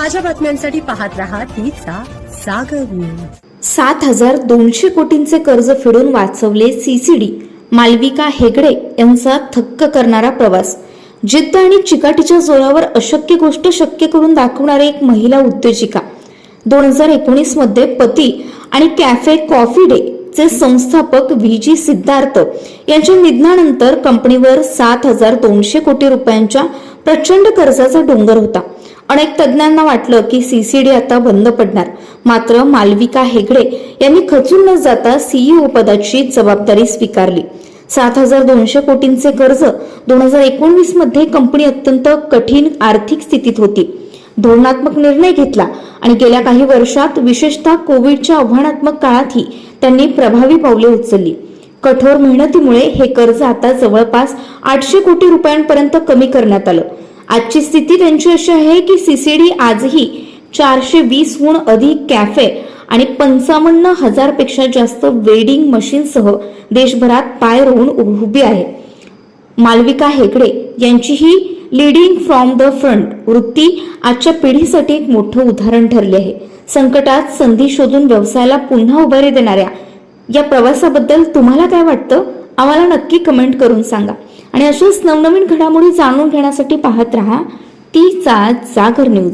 ताज्या बातम्यांसाठी पाहत रहा तीचा सागर न्यूज। 7,200 कोटींचे कर्ज फेडून वाचवले सीसीडी। मालविका हेगडे यांचा थक्क करणारा प्रवास। जिद्द आणि चिकाटीच्या जोरावर अशक्य गोष्ट शक्य करून दाखवणारी एक महिला उद्योजिका। 2019 मध्ये पती आणि कॅफे कॉफी डे चे संस्थापक व्हीजी सिद्धार्थ यांच्या निधनानंतर कंपनीवर 7,200 कोटी रुपयांच्या प्रचंड कर्जाचा डोंगर होता। अनेक तज्ञांना वाटलं की सीसीडी आता बंद पडणार, मात्र मालविका हेगडे यांनी खचून न जाता सीईओ पदाची जबाबदारी स्वीकारली। 7,200 कोटींचे कर्ज 2019 मध्ये कंपनी अत्यंत कठीण आर्थिक स्थितीत होती। धोरणात्मक निर्णय घेतला आणि गेल्या काही वर्षात विशेषतः कोविडच्या आव्हानात्मक काळातही त्यांनी प्रभावी पावले उचलली। कठोर मेहनतीमुळे हे कर्ज आता जवळपास 800 कोटी रुपयांपर्यंत कमी करण्यात आलं। आजची स्थिती त्यांची अशी आहे की सीसीडी आजही 420हून अधिक कॅफे आणि 55,000 पेक्षा जास्त वेडिंग मशीनसह देशभरात पाय रोवून उभी आहे। मालविका हेगडे यांची ही लीडिंग फ्रॉम द फ्रंट वृत्ती आजच्या पिढीसाठी एक मोठं उदाहरण ठरले आहे। संकटात संधी शोधून व्यवसायाला पुन्हा उभारी देणाऱ्या या प्रवासाबद्दल तुम्हाला काय वाटतं? आम्हाला नक्की कमेंट करून सांगा आणि अशाच नवनवीन घडामोडी जाणून घेण्यासाठी पाहत रहा तीचा जागर न्यूज।